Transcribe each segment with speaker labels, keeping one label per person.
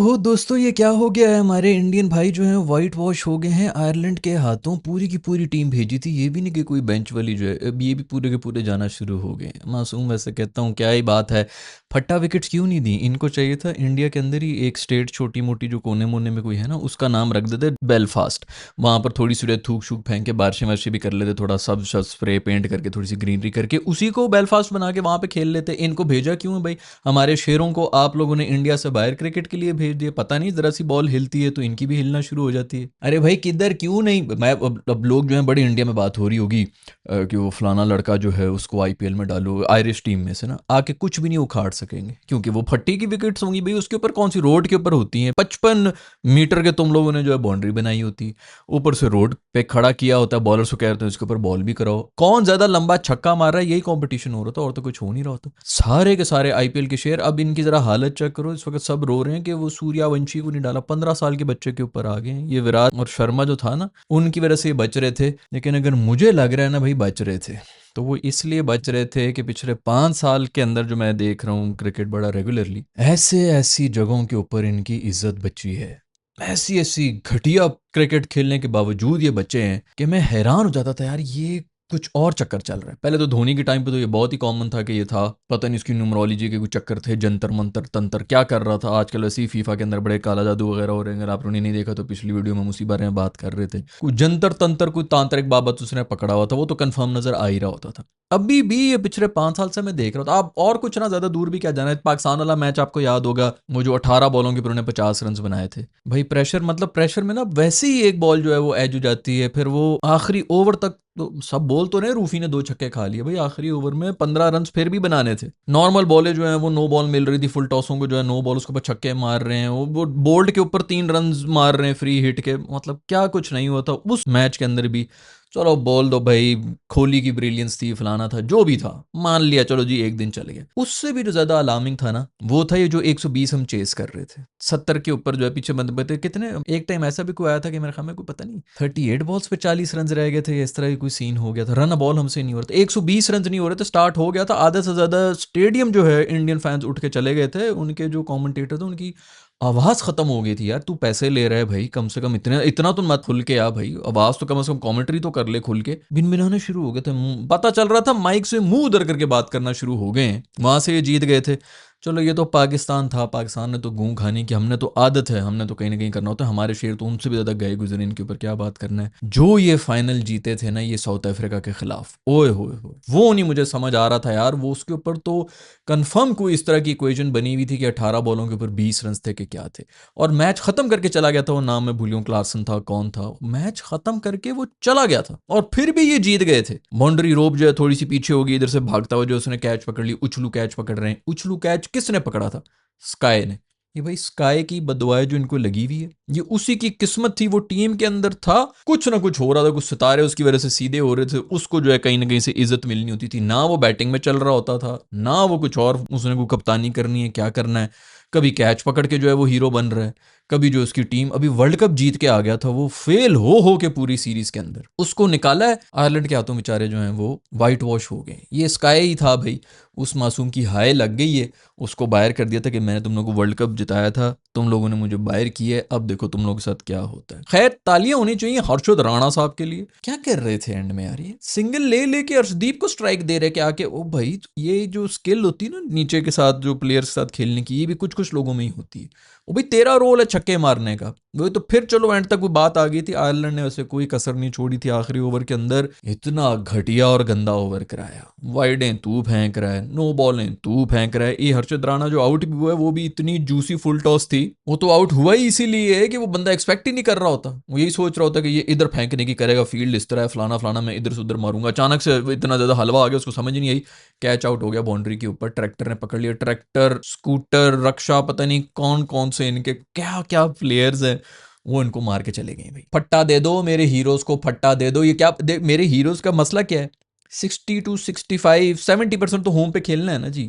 Speaker 1: ओहो दोस्तों, ये क्या हो गया है? हमारे इंडियन भाई जो हैं वाइट वॉश हो गए हैं आयरलैंड के हाथों। पूरी की पूरी टीम भेजी थी, ये भी नहीं कि कोई बेंच वाली जो है। अब ये भी पूरे के पूरे जाना शुरू हो गए हैं। मासूम वैसे कहता हूँ, क्या ही बात है। फट्टा विकेट्स क्यों नहीं दी इनको? चाहिए था इंडिया के अंदर ही एक स्टेट छोटी मोटी जो कोने मोने में कोई है ना, उसका नाम रख देते बेलफास्ट। वहाँ पर थोड़ी सी थूक शूक फेंक के बारिशें वारिशें भी कर लेते, थोड़ा सब सब स्प्रे पेंट करके थोड़ी सी ग्रीनरी करके उसी को बेलफास्ट बना के वहाँ पे खेल लेते। इनको भेजा क्यों है भाई? हमारे शेरों को आप लोगों ने इंडिया से बाहर क्रिकेट के लिए भेज दिया। पता नहीं, जरा सी बॉल हिलती है तो इनकी भी हिलना शुरू हो जाती है। अरे भाई किधर क्यों नहीं? मैं अब लोग जो है बड़ी इंडिया में बात हो रही होगी कि वो फलाना लड़का जो है उसको आईपीएल में डालो आयरिश टीम में से ना, आके कुछ भी नहीं उखाड़ सकेंगे क्योंकि वो फट्टी की विकेट्स होंगी भाई। उसके ऊपर कौन सी रोड के ऊपर होती हैं? 55 मीटर के तुम लोगों ने जो है बाउंड्री बनाई होती है, ऊपर से रोड पे खड़ा किया होता है। बॉलर को कह रहे थे उसके ऊपर बॉल भी कराओ, कौन ज्यादा लंबा छक्का मार रहा है, यही कंपटीशन हो रहा था और तो कुछ हो नहीं रहा था। सारे के सारे आईपीएल के शेयर, अब इनकी जरा हालत चेक करो। इस वक्त सब रो रहे हैं कि वो सूर्यवंशी को नहीं डाला। 15 साल के बच्चे के ऊपर आ गए हैं। ये विराट और शर्मा जो था ना, उनकी वजह से ये बच रहे थे। लेकिन अगर मुझे लग रहा है ना भाई, बच रहे थे तो वो इसलिए बच रहे थे कि पिछले 5 साल के अंदर जो मैं देख रहा हूँ क्रिकेट बड़ा रेगुलरली, ऐसे ऐसी जगहों के ऊपर इनकी इज्जत बची है। ऐसी ऐसी घटिया क्रिकेट खेलने के बावजूद ये बच्चे हैं कि मैं हैरान हो जाता था यार, ये कुछ और चक्कर चल रहा है। पहले तो धोनी के टाइम पे तो ये बहुत ही कॉमन था कि ये था, पता नहीं उसकी न्यूमरोलॉजी के कुछ चक्कर थे, जंतर मंतर तंत्र क्या कर रहा था। आजकल वैसे ही फीफा के अंदर बड़े काला जादू वगैरह हो रहे हैं। अगर आपने नहीं देखा तो पिछली वीडियो में हम उसी बारे में बात कर रहे थे। कोई जंतर तंत्र कोई तांत्रिक बाबत उसने पकड़ा हुआ था, वो तो कंफर्म नजर आ ही रहा होता था। अभी भी ये पिछले 5 साल से मैं देख रहा था। आप और कुछ ना ज्यादा दूर भी क्या जाना है, पाकिस्तान वाला मैच आपको याद होगा, वो जो 18 बॉलों के ऊपर उन्होंने 50 रन बनाए थे। भाई प्रेशर, मतलब प्रेशर में ना वैसे ही एक बॉल जो है वो एज हो जाती है, फिर वो आखिरी ओवर तक तो सब बोल तो रहे रूफी ने 2 छक्के खा लिए भाई। आखिरी ओवर में 15 रन फिर भी बनाने थे। नॉर्मल बॉलें जो है वो नो बॉल मिल रही थी, फुल टॉसों को जो है नो बॉल उसके ऊपर छक्के मार रहे हैं। वो बोल्ड के ऊपर 3 रन मार रहे हैं फ्री हिट के। मतलब क्या कुछ नहीं हुआ था उस मैच के अंदर भी। चलो बोल दो भाई, कोहली की ब्रिलियंस थी, फलाना था, जो भी था, मान लिया चलो जी, एक दिन चल गया। उससे भी जो ज्यादा अलार्मिंग था ना, वो था ये जो 120 हम चेस कर रहे थे। 70 के ऊपर जो है पीछे बंद बते कितने। एक टाइम ऐसा भी कोई आया था कि मेरे ख्याल में कोई पता नहीं 38 बॉल्स पे 40 रन रह गए थे, इस तरह की कोई सीन हो गया था। रन बॉल हमसे नहीं हो रहा था, 120 रन नहीं हो रहे थे। स्टार्ट हो गया था, आधे से ज्यादा स्टेडियम जो है इंडियन फैंस उठ के चले गए थे। उनके जो कमेंटेटर थे उनकी आवाज खत्म हो गई थी। यार तू पैसे ले रहा है भाई, कम से कम इतने इतना तो मत खुल के आ भाई, आवाज तो कम से कम कमेंट्री तो कर ले खुल के। बिन बिनाने शुरू हो गए थे। पता चल रहा था माइक से मुंह उधर करके बात करना शुरू हो गए हैं। वहां से ये जीत गए थे। चलो ये तो पाकिस्तान था, पाकिस्तान ने तो गूं खाने की, हमने तो आदत है, हमने तो कहीं ना कहीं करना होता है। हमारे शेर तो उनसे भी ज्यादा गए गुजरे, इनके ऊपर क्या बात करना है। जो ये फाइनल जीते थे ना ये साउथ अफ्रीका के खिलाफ, ओए होए हो, वो नहीं मुझे समझ आ रहा था यार। वो उसके ऊपर तो कंफर्म कोई इस तरह की इक्वेशन बनी हुई थी कि 18 बॉलों के ऊपर 20 रन थे कि क्या थे। और मैच खत्म करके चला गया था। वो नाम मैं भूलियों, क्लासन था कौन था, मैच खत्म करके वो चला गया था और फिर भी ये जीत गए थे। बाउंड्री रोप जो है थोड़ी सी पीछे होगी, इधर से भागता हुआ जो उसने कैच पकड़ ली, उछलू कैच पकड़ रहे हैं। उछलू कैच किसने पकड़ा था? स्काई ने। ये भाई स्काई की बदुआएं जो इनको लगी हुई है, ये उसी की किस्मत थी। वो टीम के अंदर था, कुछ ना कुछ हो रहा था, कुछ सितारे उसकी वजह से सीधे हो रहे थे। उसको जो है कहीं ना कहीं से इज्जत मिलनी होती थी। ना वो बैटिंग में चल रहा होता था, ना वो कुछ और, उसने को कप्तानी करनी है, क्या करना है। कभी कैच पकड़ के जो है वो हीरो बन रहा है, कभी जो उसकी टीम अभी वर्ल्ड कप जीत के आ गया था वो फेल हो के पूरी सीरीज के अंदर उसको निकाला है। आयरलैंड के हाथों बेचारे जो हैं वो वाइट वॉश हो गए। ये स्काई ही था भाई, उस मासूम की हाय लग गई है। उसको बाहर कर दिया था कि मैंने तुम लोगों को वर्ल्ड कप जिताया था, तुम लोगों ने मुझे बाहर किया है, अब देखो तुम लोगों के साथ क्या होता है। खैर तालियां होनी चाहिए हर्षद राणा साहब के लिए। क्या कर रहे थे एंड में यार, ये सिंगल ले लेके अर्शदीप को स्ट्राइक दे रहे क्या आके। ओ भाई ये जो स्किल होती है ना नीचे के साथ जो प्लेयर्स के साथ खेलने की, ये भी कुछ कुछ लोगों में ही होती है। वो भाई तेरा रोल है छक्के मारने का। वही तो फिर चलो एंड तक वो बात आ गई थी। आयरलैंड ने वैसे कोई कसर नहीं छोड़ी थी आखिरी ओवर के अंदर। इतना घटिया और गंदा ओवर कराया, वाइडें तू फेंक रहा है, नो बॉलें तू फेंक रहा है। ये हर्षद राणा जो आउट भी हुआ है वो भी इतनी जूसी फुल टॉस थी। वो तो आउट हुआ ही इसीलिए है कि वो बंदा एक्सपेक्ट ही नहीं कर रहा होता। वो यही सोच रहा होता कि ये इधर फेंकने की करेगा, फील्ड इस तरह है, फलाना फलाना, मैं इधर से उधर मारूंगा। अचानक से इतना ज्यादा हलवा आ गया, उसको समझ नहीं आई। कैच आउट हो गया बाउंड्री के ऊपर, ट्रैक्टर ने पकड़ लिया। ट्रैक्टर, स्कूटर, रक्षा, पता नहीं कौन कौन से इनके क्या क्या प्लेयर्स हैं, वो इनको मार के चले गए भाई। फट्टा दे दो मेरे हीरोज को, फट्टा दे दो। ये क्या मेरे हीरोज का मसला क्या है? 60-65-70% तो होम पे खेलना है ना जी।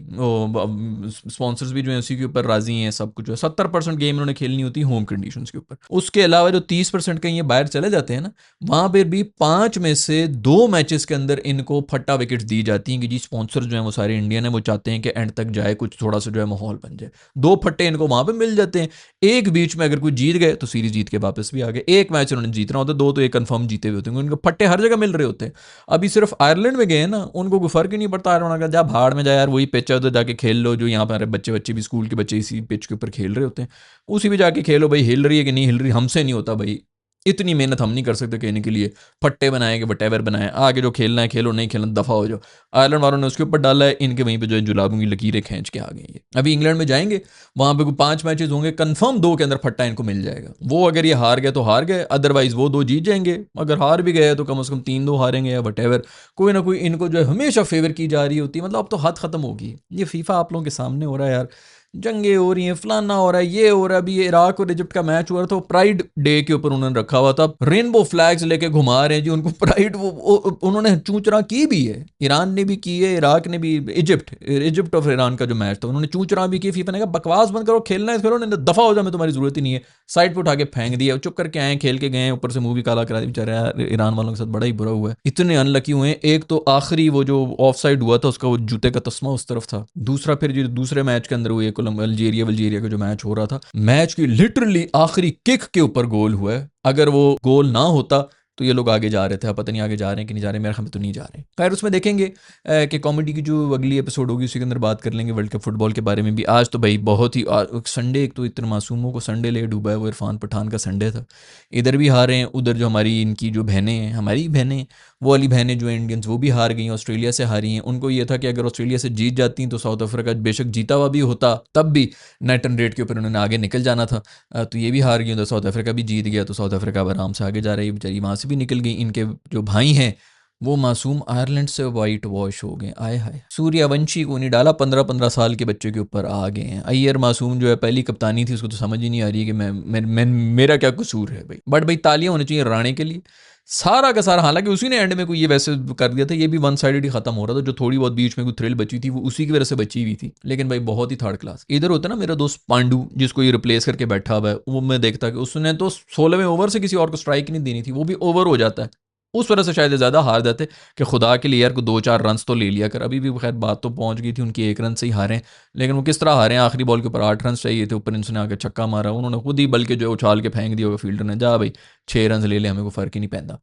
Speaker 1: स्पॉन्सर्स भी जो है उसी के ऊपर राजी हैं, सब कुछ है। 70% गेम उन्होंने खेलनी होती है होम कंडीशंस के ऊपर। उसके अलावा जो 30% कहीं ये बाहर चले जाते हैं ना, वहाँ पर भी 5 में से 2 मैचेस के अंदर इनको फट्टा विकेट्स दी जाती हैं कि जी स्पॉन्सर जो है वो सारे इंडियन है, वो चाहते हैं कि एंड तक जाए, कुछ थोड़ा सा जो है माहौल बन जाए। 2 फट्टे इनको वहाँ पर मिल जाते हैं। एक बीच में अगर कोई जीत गए तो सीरीज जीत के वापस भी आ गए। एक मैच उन्होंने जीतना होता है, 2 तो एक कन्फर्म जीते हुए होते हैं, उनको फट्टे हर जगह मिल रहे होते हैं। अभी सिर्फ आयरलैंड में गए ना, उनको कोई फर्क ही नहीं पड़ता। आयरलैंड का जा भाड़ में जाए यार, वही पिच है उधर जाके खेल लो, जो यहाँ पर बच्चे भी स्कूल के बच्चे इसी पिच के ऊपर खेल रहे होते हैं, उसी भी जाके खेलो भाई। हिल रही है कि नहीं हिल रही हमसे नहीं होता भाई, इतनी मेहनत हम नहीं कर सकते कहने के लिए। फट्टे बनाएंगे वटेवर बनाए, आगे जो खेलना है खेलो, नहीं खेलना दफा हो जाओ। आयरलैंड वालों ने उसके ऊपर डाला है, इनके वहीं पे जो है जुलाबों की लकीरें खींच के आ गई है। अभी इंग्लैंड में जाएंगे, वहां पे कोई 5 मैचेस होंगे, कंफर्म 2 के अंदर फट्टा इनको मिल जाएगा। वो अगर ये हार गए तो हार गए, अदरवाइज वो 2 जीत जाएंगे। अगर हार भी गए तो कम से कम 3-2 हारेंगे या वटेवर। कोई ना कोई इनको जो है हमेशा फेवर की जा रही होती है। मतलब अब तो हद खत्म होगी। ये फीफा आप लोगों के सामने हो रहा है यार, जंगें हो रही हैं, फलाना हो रहा है, ये हो रहा है। अभी इराक और इजिप्ट का मैच हुआ था, प्राइड डे के ऊपर उन्होंने रखा हुआ था, रेनबो फ्लैग्स लेके घुमा रहे हैं जी उनको प्राइड। उन्होंने चूचरा की भी है, ईरान ने भी की है, इराक ने भी। इजिप्ट और ईरान का जो मैच था उन्होंने चूचरा भी की। फीफा ने कहा बकवास बंद करो, खेलना है खेलो, नहीं दफा हो जाए, मैं तुम्हारी जरूरत ही नहीं है। साइड पर उठा के फेंक दिया, चुप करके आए, खेल के गए, ऊपर से मुंह भी काला करा दी। बेचारे ईरान वालों के साथ बड़ा ही बुरा हुआ है, इतने अनलकी हुए हैं। एक तो आखिरी वो जो ऑफ साइड हुआ था, उसका वो जूते का तस्मा उस तरफ था। दूसरा फिर जो दूसरे मैच के अंदर हुए अल्जीरिया का जो मैच हो रहा था, मैच की लिटरली आखिरी किक के ऊपर गोल हुआ है। अगर वो गोल ना होता तो ये लोग आगे जा रहे थे। अब पता नहीं आगे जा रहे हैं कि नहीं जा रहे, मेरे ख्याल में तो नहीं जा रहे। खैर उसमें देखेंगे कि कॉमेडी की जो अगली एपिसोड होगी उसी के अंदर बात कर लेंगे वर्ल्ड कप फुटबॉल के बारे में भी। आज तो भाई बहुत ही संडे, एक तो इतने मासूमों को संडे ले डूबा है, वो इरफान पठान का संडे था। इधर भी हारे हैं, उधर जो हमारी इनकी जो बहनें हैं, हमारी बहनें, वो वाली बहनें जो इंडियंस, वो भी हार गई, ऑस्ट्रेलिया से हारी हैं। उनको ये था कि अगर ऑस्ट्रेलिया से जीत जाती तो साउथ अफ्रीका बेशक जीता हुआ भी होता, तब भी नेट रन रेट के ऊपर उन्होंने आगे निकल जाना था। तो ये भी हार गई, तो साउथ अफ्रीका भी जीत गया, तो साउथ अफ्रीका आराम से आगे जा रही है बेचारी, वहाँ से भी निकल गई। इनके जो भाई हैं वो मासूम आयरलैंड से वाइट वॉश हो गए। आए हाय, सूर्यवंशी को नहीं डाला, 15-15 साल के बच्चे के ऊपर आ गए हैं। अय्यर मासूम जो है पहली कप्तानी थी, उसको तो समझ ही नहीं आ रही है कि मैं मेरा क्या कसूर है भाई। बट भाई तालियां होनी चाहिए राणे के लिए, सारा का सारा। हालांकि उसी ने एंड में कोई ये वैसे कर दिया था, ये भी वन साइडेड ही खत्म हो रहा था। जो थोड़ी बहुत बीच में कोई थ्रिल बची थी वो उसी की वजह से बची हुई थी, लेकिन भाई बहुत ही थर्ड क्लास। इधर होता ना मेरा दोस्त पांडू, जिसको ये रिप्लेस करके बैठा हुआ है, वो मैं देखता कि उसने तो 16वें ओवर से किसी और को स्ट्राइक नहीं देनी थी, वो भी ओवर हो जाता है। उस वजह से शायद ज़्यादा हार जाते कि खुदा के लिए यार को 2-4 रन तो ले लिया कर। अभी भी खैर बात तो पहुंच गई थी उनकी, 1 रन से ही हारे, लेकिन वो किस तरह हारे हैं। आखिरी बॉल के ऊपर 8 रन चाहिए थे, ऊपर इनसे आके छक्का मारा, उन्होंने खुद ही बल्कि जो है उछाल के फेंक दिया होगा फील्डर ने, जा भाई 6 रन ले ले, हमें कोई फ़र्क ही नहीं पैंदा।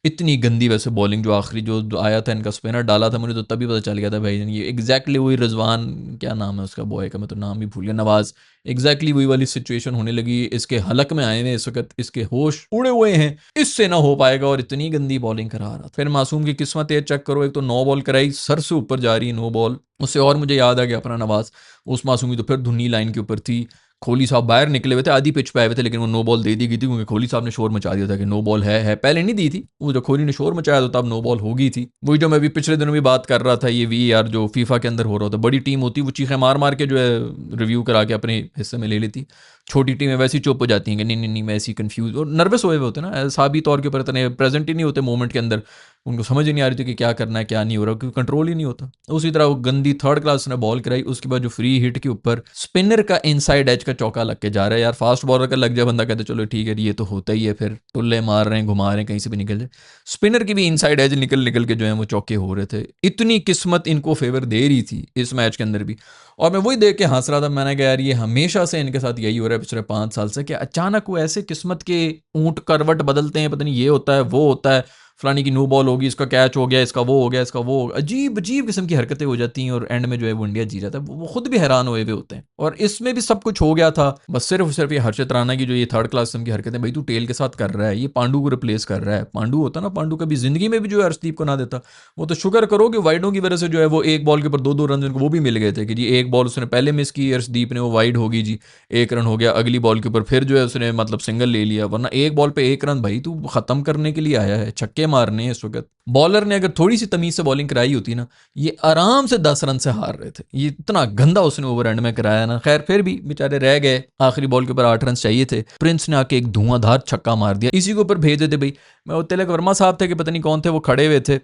Speaker 1: इतनी गंदी वैसे बॉलिंग जो आखिरी जो आया था, इनका स्पिनर डाला था, मुझे तो तभी पता चल गया था भाई ये एग्जैक्टली वही रिजवान, क्या नाम है उसका बॉय का, मैं तो नाम भी भूल गया, नवाज। एग्जैक्टली वही वाली सिचुएशन होने लगी। इसके हलक में आए हुए इस वक्त, इसके होश उड़े हुए हैं, इससे ना हो पाएगा, और इतनी गंदी बॉलिंग करा रहा। फिर मासूम की किस्मत ये चेक करो, एक तो 9 बॉल कराई, सर से ऊपर जा रही है 9 बॉल। उससे और मुझे याद आ गया अपना नवाज, उस मासूम की तो फिर धुनी लाइन के ऊपर थी। कोहली साहब बाहर निकले हुए थे, आधी पिच पे आए हुए थे, लेकिन वो 9 बॉल दे दी गई थी, क्योंकि कोहली साहब ने शोर मचा दिया था कि 9 बॉल है। पहले नहीं दी थी, वो जो कोहली ने शोर मचाया तो तब 9 बॉल हो गई थी। वही जो मैं भी पिछले दिनों भी बात कर रहा था, ये VAR जो फीफा के अंदर हो रहा होता, बड़ी टीम होती वो चीखें मार मार के जो है रिव्यू करा के अपने हिस्से में ले लेती। छोटी टीमें वैसी चुप हो जाती हैं कि नहीं नहीं नहीं, मैं ऐसी कंफ्यूज और नर्वस हुए होते ना, साबी तौर के ऊपर इतने प्रेजेंट ही नहीं होते मोमेंट के अंदर, उनको समझ ही नहीं आ रही थी कि क्या करना है क्या नहीं हो रहा, क्योंकि कंट्रोल ही नहीं होता। उसी तरह वो गंदी थर्ड क्लास ने बॉल कराई, उसके बाद जो फ्री हिट के ऊपर स्पिनर का इनसाइड एज का चौका लग के जा रहा है। यार फास्ट बॉलर का लग जाए, बंदा कहते चलो ठीक है ये तो होता ही है, फिर टुल्ले मार रहे हैं, घुमा रहे हैं, कहीं से भी निकल जाए। स्पिनर की भी इनसाइड एज निकल निकल के जो है वो चौके हो रहे थे। इतनी किस्मत इनको फेवर दे रही थी इस मैच के अंदर भी। और मैं वही देख के हंस रहा था, मैंने कहा यार ये हमेशा से इनके साथ यही हो रहा है पिछले 5 साल से, कि अचानक वो ऐसे किस्मत के ऊंट करवट बदलते हैं, पता नहीं ये होता है वो होता है, फलानी की नो बॉल होगी, इसका कैच हो गया, इसका वो हो गया, इसका वो अजीब अजीब किस्म की हरकतें हो जाती हैं, और एंड में जो है वो इंडिया जी जाता है। वो खुद भी हैरान हुए हुए होते हैं। और इसमें भी सब कुछ हो गया था, बस सिर्फ ये हर्षित राणा की जो ये थर्ड क्लास किस्म की हरकतें, भाई तू टेल के साथ कर रहा है, ये पांडु को रिप्लेस कर रहा है। पांडु होता ना, पांडु कभी जिंदगी में भी जो है हर्षदीप को ना देता। वो तो शुक्र करो कि वाइडों की वजह से जो है वो एक बॉल के ऊपर 2-2 रन उनको वो भी मिल गए थे, कि जी एक बॉल उसने पहले मिस की हर्षदीप ने, वो वाइड होगी जी, 1 रन हो गया। अगली बॉल के ऊपर फिर जो है उसने मतलब सिंगल ले लिया, वरना एक बॉल पे 1 रन, भाई तू खत्म करने के लिए आया है, छक्के मारने हैं इस वक्त। बॉलर ने अगर थोड़ी सी तमीज से बॉलिंग कराई होती ना, ये आराम से 10 रन से हार रहे थे। ये इतना गंदा उसने ओवर एंड में कराया ना। खैर फिर भी बेचारे रह गए, आखिरी बॉल के ऊपर 8 रन चाहिए थे, प्रिंस ने आके एक धुआंधार छक्का मार दिया, इसी के ऊपर भेज देते भाई। मैं वो तिलक वर्मा साहब थे कि पता नहीं कौन थे, वो खड़े हुए थे,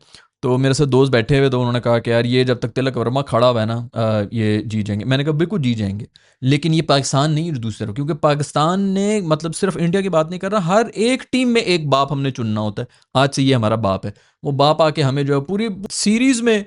Speaker 1: तो मेरे साथ दोस्त बैठे हुए, तो उन्होंने कहा कि यार ये जब तक तिलक वर्मा खड़ा हुआ है ना, ये जीत जाएंगे। मैंने कहा बिल्कुल जीत जाएंगे, लेकिन ये पाकिस्तान नहीं है दूसरा, क्योंकि पाकिस्तान ने, मतलब सिर्फ इंडिया की बात नहीं कर रहा, हर एक टीम में एक बाप हमने चुनना होता है। आज से ये हमारा बाप है, वो बाप आके हमें जो है पूरी सीरीज में,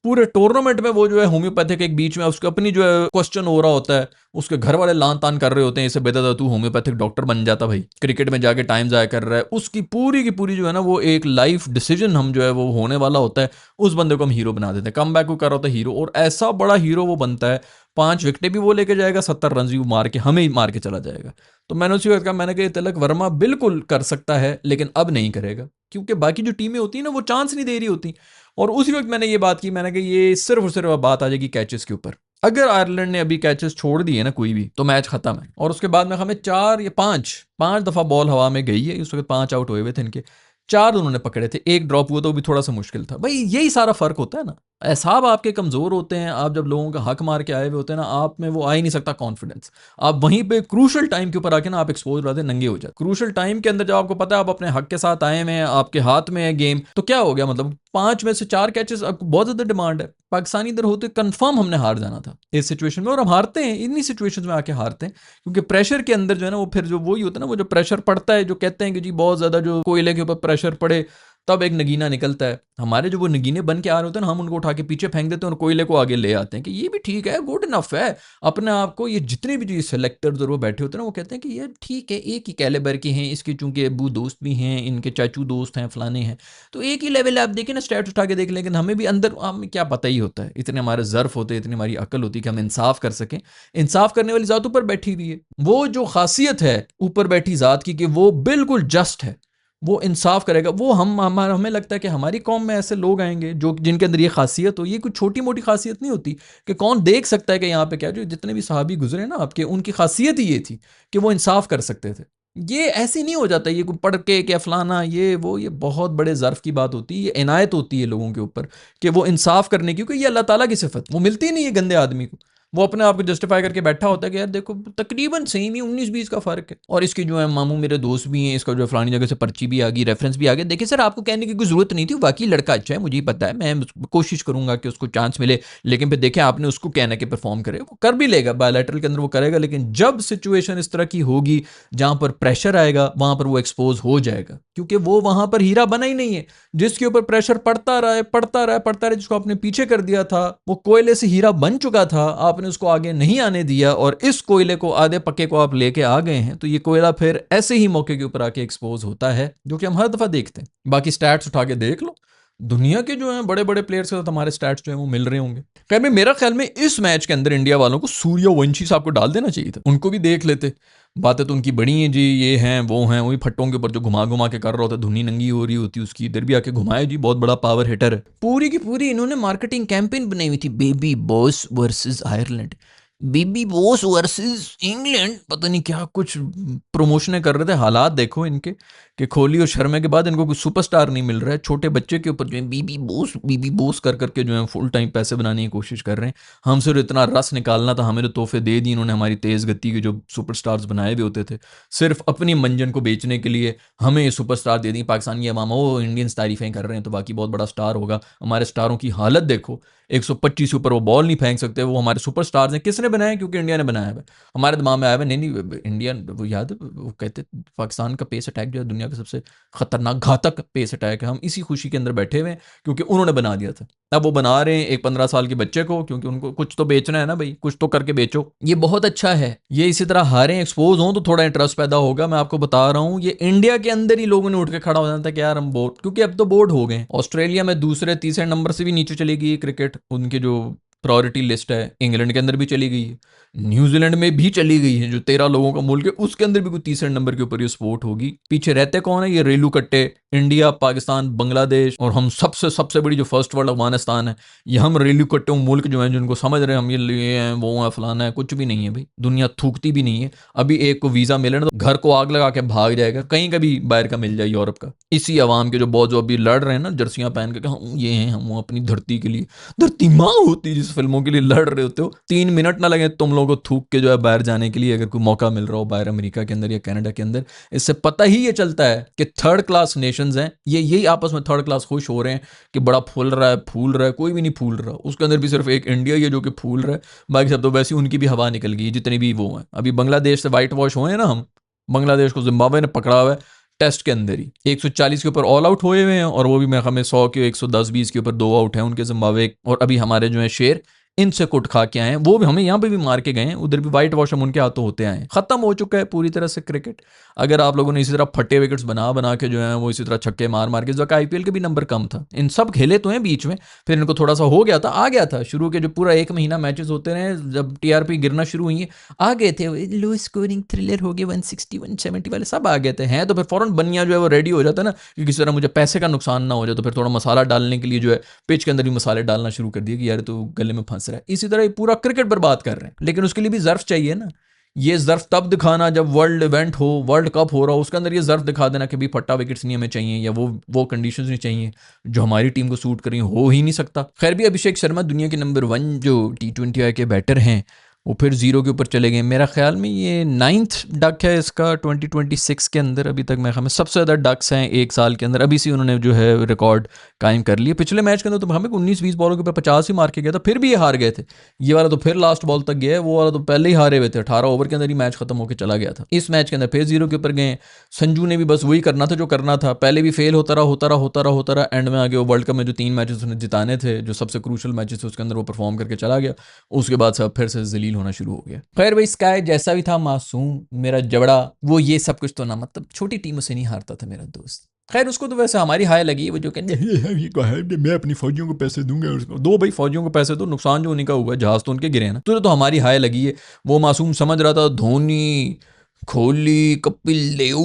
Speaker 1: पूरे टूर्नामेंट में, वो जो है होम्योपैथिक एक बीच में उसका अपनी जो है क्वेश्चन हो रहा होता है, उसके घर वाले लान तान कर रहे होते हैं, इससे बेहतर था तू होम्योपैथिक डॉक्टर बन जाता भाई, क्रिकेट में जाके टाइम जाया कर रहा है। उसकी पूरी की पूरी जो है ना वो एक लाइफ डिसीजन हम जो है वो होने वाला होता है, उस बंदे को हम हीरो बना देते हैं, कम बैक को कर रहा होता है हीरो, और ऐसा बड़ा हीरो वो बनता है, 5 विकेटें भी वो लेके जाएगा, 70 रन भी वो मार के हमें ही मार के चला जाएगा। तो मैंने उसी वक्त कहा, मैंने कहा तिलक वर्मा बिल्कुल कर सकता है, लेकिन अब नहीं करेगा, क्योंकि बाकी जो टीमें होती हैं ना वो चांस नहीं दे रही होती। और उसी वक्त मैंने ये बात की, मैंने कहा ये सिर्फ और सिर्फ बात आ जाएगी कैचेस के ऊपर। अगर आयरलैंड ने अभी कैचेस छोड़ दिए ना कोई भी, तो मैच खत्म है। और उसके बाद में हमें 4 या 5 दफा बॉल हवा में गई है, उस वक्त 5 आउट हुए हुए थे इनके, 4 उन्होंने पकड़े थे, 1 ड्रॉप हुआ तो वो भी थोड़ा सा मुश्किल था। भाई यही सारा फर्क होता है ना, एहसाब आपके कमजोर होते हैं, आप जब लोगों का हक मार के आए हुए होते हैं ना, आप में वो आ ही नहीं सकता कॉन्फिडेंस। आप वहीं पे क्रूशल टाइम के ऊपर आके ना आप एक्सपोज रहते हैं, नंगे हो जाते। क्रूशल टाइम के अंदर जब आपको पता है आप अपने हक के साथ आए हुए हैं, आपके हाथ में है गेम, तो क्या हो गया, मतलब 5 में से 4 कैचेस, आपको बहुत ज्यादा डिमांड है। पाकिस्तानी इधर होते कंफर्म हमने हार जाना था इस सिचुएशन में, और हम हारते हैं, इन्हीं सिचुएशन में आके हारते हैं, क्योंकि प्रेशर के अंदर जो है ना वो फिर जो वही होता है ना, वो जो प्रेशर पड़ता है, जो कहते हैं कि जी बहुत ज्यादा जो कोयले के ऊपर प्रेशर पड़े तब एक नगीना निकलता है। हमारे जो वो नगीने बन के आ रहे होते हैं ना, हम उनको उठा के पीछे फेंक देते हैं और कोयले को आगे ले आते हैं कि ये भी ठीक है, गुड इनफ है अपने आप को। ये जितने भी जो सेलेक्टर्स और वो बैठे होते हैं ना, वो कहते हैं कि ये ठीक है, एक ही कैलिबर के हैं, इसके चूंकि अबू दोस्त भी हैं, इनके चाचू दोस्त हैं, फलाने हैं, तो एक ही लेवल आप देखें ना, स्टैट्स उठा के देख, लेकिन हमें भी अंदर हमें क्या पता ही होता है, इतने हमारे ज़र्फ होते हैं, इतनी हमारी अकल होती है कि हम इंसाफ कर सकें। इंसाफ करने वाली ज़ात ऊपर बैठी हुई है, वो जो खासियत है ऊपर बैठी ज़ात की कि वो बिल्कुल जस्ट है, वो इंसाफ करेगा। वो हमें लगता है कि हमारी कौम में ऐसे लोग आएंगे जो जिनके अंदर ये खासियत हो। ये कोई छोटी मोटी खासियत नहीं होती कि कौन देख सकता है कि यहाँ पे क्या, जो जितने भी सहाबी गुजरे ना आपके, उनकी खासियत ही ये थी कि वो इंसाफ कर सकते थे। ये ऐसे नहीं हो जाता, ये कोई पढ़ के क्या फलाना ये वो, ये बहुत बड़े ज़र्फ की बात होती है, ये इनायत होती है लोगों के ऊपर कि वो इंसाफ करने की, क्योंकि ये अल्लाह ताला की सिफत वो मिलती नहीं है गंदे आदमी को। वो अपने आप को जस्टिफाई करके बैठा होता है कि यार देखो तकरीबन सेम ही 19-20 का फर्क है, और इसके जो है मामू मेरे दोस्त भी हैं, इसका जो है फलानी जगह से पर्ची भी आ गई, रेफरेंस भी आ गया। देखिए सर आपको कहने की कोई जरूरत नहीं थी, वाकई लड़का अच्छा है, मुझे ही पता है, मैं कोशिश करूंगा कि उसको चांस मिले, लेकिन फिर देखें आपने उसको कहना कि परफॉर्म करे, वो कर भी लेगा, बायोलैटरल के अंदर वो करेगा, लेकिन जब सिचुएशन इस तरह की होगी जहां पर प्रेशर आएगा वहां पर वो एक्सपोज हो जाएगा, क्योंकि वो वहां पर हीरा बना ही नहीं है। जिसके ऊपर प्रेशर पड़ता रहा है पड़ता रहा पड़ता रहा, जिसको आपने पीछे कर दिया था, वो कोयले से हीरा बन चुका था, आपने उसको आगे नहीं आने दिया, और इस कोयले को आधे पक्के को आप लेके आ गए हैं, तो ये कोयला फिर ऐसे ही मौके के ऊपर आके एक्सपोज होता है, जो कि हम हर दफा देखते हैं। बाकी स्टैट्स उठा के देख लो, दुनिया के जो है बड़े बड़े प्लेयर्स के साथ हमारे स्टैट्स जो है वो मिल रहे होंगे। खैर में मेरा ख्याल में इस मैच के अंदर इंडिया वालों को सूर्यवंशी साहब को डाल देना चाहिए था, उनको भी देख लेते। बातें तो उनकी बड़ी हैं जी, ये हैं वो हैं, वही फट्टों के ऊपर जो घुमा घुमा के कर रहा होता है, धुनी नंगी हो रही होती उसकी, इधर भी आके घुमाए जी, बहुत बड़ा पावर हिटर है। पूरी की पूरी इन्होंने मार्केटिंग कैंपेन बनाई हुई थी, baby boss versus Ireland, baby boss versus England, पता नहीं क्या कुछ प्रमोशनें कर रहे थे। हालात देखो इनके कि कोहली और शर्मा के बाद इनको कोई सुपरस्टार नहीं मिल रहा है, छोटे बच्चे के ऊपर जो है बीबी बॉस कर करके जो है फुल टाइम पैसे बनाने की कोशिश कर रहे हैं। हमसे तो इतना रस निकालना था, हमें तो तोहफे दे दी इन्होंने, हमारी तेज़ गति के जो सुपरस्टार्स बनाए हुए होते थे सिर्फ अपनी मंजन को बेचने के लिए, हमें ये सुपरस्टार दे दी। पाकिस्तान की अवाम वो इंडियंस तारीफें कर रहे हैं तो बाकी बहुत बड़ा स्टार होगा। हमारे स्टारों की हालत देखो, 125 ऊपर वो बॉल नहीं फेंक सकते, वो हमारे सुपरस्टार्स हैं। किसने बनाया? क्योंकि इंडिया ने बनाया है। हमारे दिमाग में आया है नहीं नहीं इंडिया, वो याद है वो कहते पाकिस्तान का पेस अटैक जो है दुनिया का सबसे खतरनाक घातक पेस अटैक है, हम इसी खुशी के अंदर बैठे हुए हैं क्योंकि उन्होंने बना दिया था। अब वो बना रहे हैं एक 15 साल के बच्चे को, क्योंकि उनको कुछ तो बेचना है ना भाई, कुछ तो करके बेचो। ये बहुत अच्छा है, ये इसी तरह हारे एक्सपोज हों तो थोड़ा इंटरेस्ट पैदा होगा। मैं आपको बता रहा हूँ ये इंडिया के अंदर ही लोगों ने उठ के खड़ा हो जाता है कि यार हम बोर्ड, क्योंकि अब तो बोर्ड हो गए। ऑस्ट्रेलिया में दूसरे तीसरे नंबर से भी नीचे चली गई क्रिकेट, उनकी जो प्रायोरिटी लिस्ट है। इंग्लैंड के अंदर भी चली गई है, न्यूजीलैंड में भी चली गई है, जो 13 लोगों का मुल्क है उसके अंदर भी कोई तीसरे नंबर के ऊपर ये स्पोर्ट होगी। पीछे रहते कौन है? ये रेलू कट्टे, इंडिया, पाकिस्तान, बांग्लादेश, और हम सबसे सबसे बड़ी जो फर्स्ट वर्ल्ड अफगानिस्तान है। ये हम रेलू कट्टे मुल्क जो हैं जिनको समझ रहे हैं हम ये हैं वो है फलाना है, कुछ भी नहीं है भाई। दुनिया थूकती भी नहीं है। अभी एक को वीजा मिले ना तो घर को आग लगा के भाग जाएगा, कहीं का भी बाहर का मिल जाए यूरोप का। इसी अवाम के जो बहुत जो अभी लड़ रहे हैं ना जर्सियां पहन के, हम ये हैं, हम अपनी धरती के लिए, धरती माँ होती 20 फिल्मों के लिए लड़ रहे होते हो, 3 मिनट ना लगे तुम लोगों को थूक के जो है बाहर जाने के लिए, अगर कोई मौका मिल रहा हो बाहर अमेरिका के अंदर या कनाडा के अंदर। इससे पता ही ये चलता है कि थर्ड क्लास नेशंस हैं ये, यही आपस में थर्ड क्लास खुश हो रहे हैं कि बड़ा फूल रहा है, फूल रहा है। कोई भी नहीं फूल रहा, उसके अंदर भी सिर्फ एक इंडिया ही है जो कि फूल रहा है, बाकी सब तो वैसे उनकी भी हवा निकल गई जितने भी वो हैं। अभी बांग्लादेश से वाइट वॉश हुए हैं ना हम, बांग्लादेश को जिम्बाब्वे ने पकड़ा हुआ है टेस्ट के अंदर ही, 140 के ऊपर ऑल आउट हुए हुए हैं, और वो भी मैं हमें 100 के 110-20 के ऊपर 2 आउट हैं उनके जिम्बाब्वे। और अभी हमारे जो है शेर इनसे कुट खा के आए हैं, वो भी हमें यहाँ पे भी मार के गए हैं, उधर भी वाइट वॉश हम उनके हाथों होते आए हैं। खत्म हो चुका है पूरी तरह से क्रिकेट। अगर आप लोगों ने इसी तरह फट्टे विकेट्स बना बना के जो है वो इसी तरह छक्के मार मार के, जो आईपीएल के भी नंबर कम था, इन सब खेले तो हैं बीच में, फिर इनको थोड़ा सा हो गया था, आ गया था। शुरू के जो पूरा 1 महीना मैचेस होते रहे, जब टीआरपी गिरना शुरू हुई है, आ गए थे लो स्कोरिंग थ्रिलर हो गए, 160 170 वाले सब आ गए थे हैं। तो फिर फौरन बनिया जो है वो रेडी हो जाता है ना कि किसी तरह मुझे पैसे का नुकसान ना हो जाए, तो फिर थोड़ा मसाला डालने के लिए जो है पिच के अंदर भी मसाले डालना शुरू कर दिए कि यार तो गले में फंस रहा है। इसी तरह पूरा क्रिकेट बर्बाद कर रहे हैं, लेकिन उसके लिए भी ज़र्फ चाहिए ना। ये ज़र्फ तब दिखाना जब वर्ल्ड इवेंट हो, वर्ल्ड कप हो रहा हो, उसके अंदर ये ज़र्फ दिखा देना कि भी फट्टा विकेट्स नहीं हमें चाहिए, या वो कंडीशंस नहीं चाहिए जो हमारी टीम को सूट करें, हो ही नहीं सकता। खैर भी अभिषेक शर्मा दुनिया के नंबर 1 जो T20 के बैटर हैं, वो फिर 0 के ऊपर चले गए। मेरा ख्याल में ये 9th डक है इसका 2026 के अंदर। अभी तक मेरे ख्याल में सबसे ज़्यादा डक्स हैं एक साल के अंदर, अभी से उन्होंने जो है रिकॉर्ड कायम कर लिया। पिछले मैच के अंदर तो हमें 19-20 बॉलों के ऊपर 50 ही मार के गया था, फिर भी ये हार गए थे। ये वाला तो फिर लास्ट बॉल तक गया है, वो वाला तो पहले ही हारे हुए थे, 18 ओवर के अंदर ही मैच खत्म होकर चला गया था। इस मैच के अंदर फिर 0 के ऊपर गए। संजू ने भी बस वही करना था जो करना था, पहले भी फेल होता रहा, एंड में आगे वो वर्ल्ड कप में जो 3 मैचेस उसने जिताने थे, जो सबसे क्रूशल मैचेस थे, उसके अंदर वो परफॉर्म करके चला गया। उसके बाद सब फिर से जलील होना शुरू हो गया। खैर भाई, स्काई जैसा भी था, मासूम मेरा जबड़ा, वो ये सब कुछ तो ना, मतलब छोटी टीमों से नहीं हारता था मेरा दोस्त। खैर उसको तो वैसे हमारी हाय लगी, वो जो कहते हैं मैं अपनी फौजियों को पैसे दूंगा, उसको दो भाई, फौजियों को पैसे दो, नुकसान जो उनका हुआ है, जहाज तो उनके गिरे हैं ना, तो हमारी हाय लगी है। वो मासूम समझ रहा था धोनी, कोहली, कपिल देव,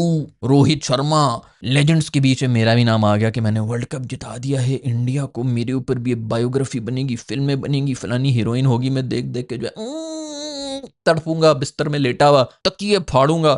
Speaker 1: रोहित शर्मा, लेजेंड्स के बीच में मेरा भी नाम आ गया कि मैंने वर्ल्ड कप जिता दिया है इंडिया को, मेरे ऊपर भी बायोग्राफी बनेगी, फिल्में बनेंगी, फलानी हीरोइन होगी। मैं देख देख के जो है तड़पूंगा, बिस्तर में लेटा हुआ तकिए फाड़ूंगा।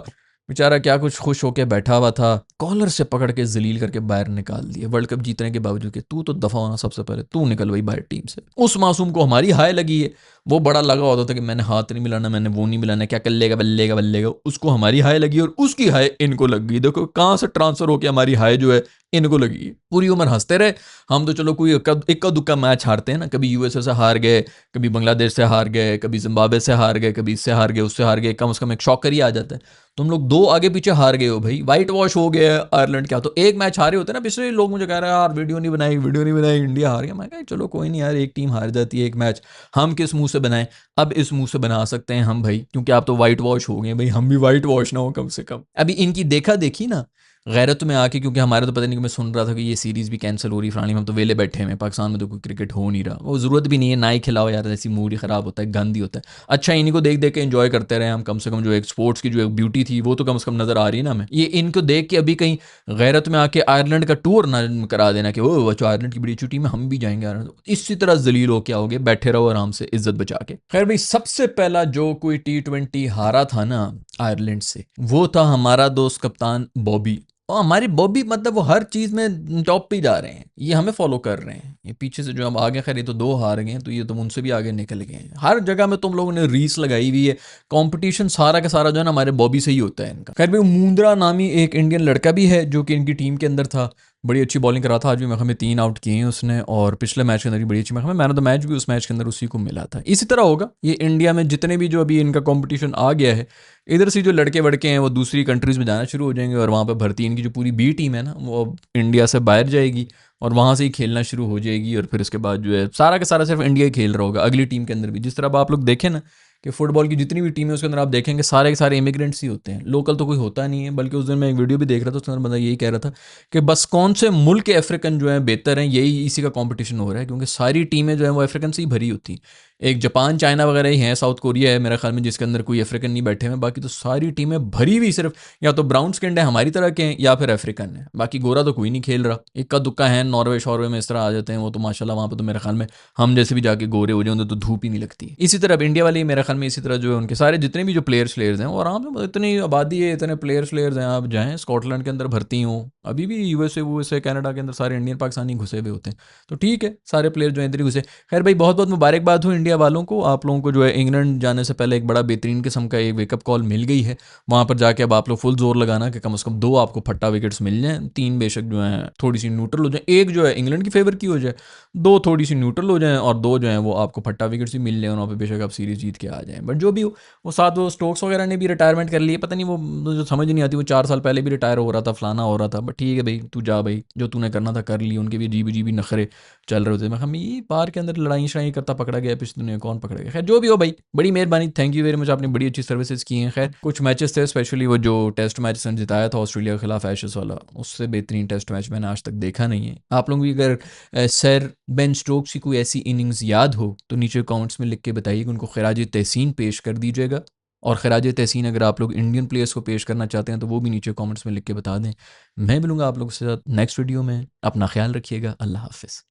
Speaker 1: बेचारा क्या कुछ खुश होकर बैठा हुआ था, कॉलर से पकड़ के जलील करके बाहर निकाल दिया वर्ल्ड कप जीतने के बावजूद कि तू तो दफा होना, सबसे पहले तू निकल वही बाहर टीम से। उस मासूम को हमारी हाय लगी है, वो बड़ा लगा होता था कि मैंने हाथ नहीं मिलाना, मैंने वो नहीं मिलाना, क्या कर लेगा, बल्लेगा बल्लेगा, उसको हमारी हाय लगी और उसकी हाय इनको लग गई। देखो कहाँ से ट्रांसफर होकर हमारी हाय जो है इनको लगी। पूरी उम्र हंसते रहे हम तो, चलो कोई इक्का दुक्का मैच हारते हैं ना, कभी यूएसए से हार गए, कभी बांग्लादेश से हार गए, कभी जिम्बाब्वे से हार गए, कभी इससे हार गए, उससे हार गए, कम से कम एक शॉकर ही आ जाता है। तुम लोग 2 आगे पीछे हार गए हो भाई, वाइट वॉश हो गया आयरलैंड। क्या तो एक मैच हारे होते ना पिछले, लोग मुझे कह रहे हैं यार वीडियो नहीं बनाई, इंडिया हार गया। मैं कहा चलो कोई नहीं यार, एक टीम हार जाती है एक मैच, हम किस मुंह से बनाएं। अब इस मुंह से बना सकते हैं हम भाई, क्योंकि आप तो वाइट वॉश हो गए भाई, हम भी वाइट वॉश ना हो कम से कम। अभी इनकी देखा देखी ना गैरत में आके, क्योंकि हमारे तो पता नहीं कि मैं सुन रहा था कि ये सीरीज़ भी कैंसिल हो रही फलानी, हम तो वेले बैठे हैं, पाकिस्तान में तो कोई क्रिकेट हो नहीं रहा, वो ज़रूरत भी नहीं है, ना ही खिलाओ यार, ऐसी मूड ही ख़राब होता है, गंद ही होता है। अच्छा इन्हीं को देख देख के एंजॉय करते रहे हम, कम से कम जो एक स्पोर्ट्स की जो एक ब्यूटी थी वो तो कम से कम नज़र आ रही है ना हमें। ये इनको देख के अभी कहीं गैरत में आके आयरलैंड का टूर ना करा देना कि वो बच्चों आयरलैंड की बड़ी अच्छी टीम है, हम भी जाएंगे आयरलैंड, इसी तरह जलील हो क्या हो गए, बैठे रहो आराम से इज्जत बचा के। खैर भाई, सबसे पहला जो कोई T20 हारा था ना आयरलैंड से, वो था हमारा दोस्त कप्तान बॉबी। और हमारी बॉबी मतलब वो हर चीज़ में टॉप पे जा रहे हैं, ये हमें फॉलो कर रहे हैं। ये पीछे से जो हम आगे, खैर ये तो 2 हार गए हैं, तो ये तुम उनसे भी आगे निकल गए हैं। हर जगह में तुम लोगों ने रीस लगाई हुई है, कंपटीशन सारा का सारा जो है ना हमारे बॉबी से ही होता है इनका। खैर भाई, मुंद्रा नामी एक इंडियन लड़का भी है जो कि इनकी टीम के अंदर था, बड़ी अच्छी बॉलिंग करा था। आज भी हमें 3 आउट किए हैं उसने, और पिछले मैच के अंदर भी बड़ी अच्छी, मैन ऑफ द मैच भी उस मैच के अंदर उसी को मिला था। इसी तरह होगा ये इंडिया में जितने भी जो अभी इनका कंपटीशन आ गया है, इधर से जो लड़के वड़के हैं वो दूसरी कंट्रीज़ में जाना शुरू हो जाएंगे, और वहाँ पे भर्ती इनकी जो पूरी बी टीम है ना वो अब इंडिया से बाहर जाएगी और वहाँ से ही खेलना शुरू हो जाएगी। और फिर इसके बाद जो है सारा का सारा सिर्फ इंडिया ही खेल रहा होगा अगली टीम के अंदर भी। जिस तरह अब आप लोग देखें ना कि फुटबॉल की जितनी भी टीम है उसके अंदर आप देखेंगे सारे के सारे इमिग्रेंट्स ही होते हैं, लोकल तो कोई होता नहीं है। बल्कि उस दिन मैं एक वीडियो भी देख रहा था, उसके अंदर बंदा यही कह रहा था कि बस कौन से मुल्क के अफ्रीकन जो है बेहतर हैं, यही इसी का कंपटीशन हो रहा है, क्योंकि सारी टीमें जो है वो अफ्रीकन से ही भरी होती। एक जापान चाइना वगैरह ही हैं, साउथ कोरिया है मेरे ख्याल में जिसके अंदर कोई अफ्रीकन नहीं बैठे हुए, बाकी तो सारी टीमें भरी हुई सिर्फ या तो ब्राउन स्किन्ड है हमारी तरह के हैं, या फिर अफ्रीकन है। बाकी गोरा तो कोई नहीं खेल रहा, इक्का दुक्का है, नॉर्वे शॉर्वे में इस तरह आ जाते हैं वो तो माशाल्लाह, वहाँ पर तो मेरे ख्याल में हम जैसे भी जाके गोरे हो जाए तो धूप ही नहीं लगती। इसी तरह इंडिया वाले मेरे ख्याल में इसी तरह जो है उनके सारे जितने भी जो प्लेयर्स हैं, और आराम से इतनी आबादी है, इतने प्लेयर्स हैं, आप जाएँ स्कॉटलैंड के अंदर भर्ती हूँ, अभी भी यूएसए वूएसए कनाडा के अंदर सारे इंडियन पाकिस्तानी घुसे हुए होते हैं। तो ठीक है, सारे प्लेयर जो हैं इधर ही घुसे। खैर भाई, बहुत बहुत मुबारकबाद हो इंडिया वालों को, आप लोगों को जो है इंग्लैंड जाने से पहले एक बड़ा बेहतरीन किस्म का एक वेकअप कॉल मिल गई है। वहाँ पर जाके अब आप लोग फुल जोर लगाना कि कम से कम 2 आपको फट्टा विकेट्स मिल जाएँ, 3 बेशक जो हैं थोड़ी सी न्यूट्रल हो जाए, एक जो है इंग्लैंड की फेवर की हो जाए, 2 थोड़ी सी न्यूट्रल हो जाएँ और 2 जो हैं वो आपको फट्टा विकेट्स भी मिल जाए, वहाँ पर बेशक आप सीरीज़ जीत के आ जाएँ। बट जो भी हो, वो साथ वो स्टोक्स वगैरह ने भी रिटायरमेंट कर ली, पता नहीं वो मुझे समझ नहीं आती, वो 4 साल पहले भी रिटायर हो रहा था, फलाना हो रहा था। बट ठीक है भाई, तू जा भाई, जो तूने करना था कर ली। उनके भी जीबी जीबी नखरे चल रहे होते। मैं हम ये बार के अंदर लड़ाई शड़ाई करता पकड़ा गया पिछले दुनिया, कौन पकड़ा गया। खैर जो भी हो भाई, बड़ी मेहरबानी, थैंक यू वेरी मच, आपने बड़ी अच्छी सर्विसेज की हैं। खैर कुछ मैचेस थे, स्पेशली वो जो टेस्ट मैच सन जिताया था ऑस्ट्रेलिया के खिलाफ एशेस वाला, उससे बेहतरीन टेस्ट मैच मैंने आज तक देखा नहीं है। आप लोग भी अगर सर बेन स्टोक्स की कोई ऐसी इनिंग्स याद हो तो नीचे कमेंट्स में लिख के बताइए कि उनको खराज तहसीन पेश कर दीजिएगा। और खराज तहसीन अगर आप लोग इंडियन प्लेयर्स को पेश करना चाहते हैं तो वो भी नीचे कमेंट्स में लिख के बता दें। मैं मिलूंगा आप लोगों के साथ नेक्स्ट वीडियो में। अपना ख्याल रखिएगा। अल्लाह हाफिज़।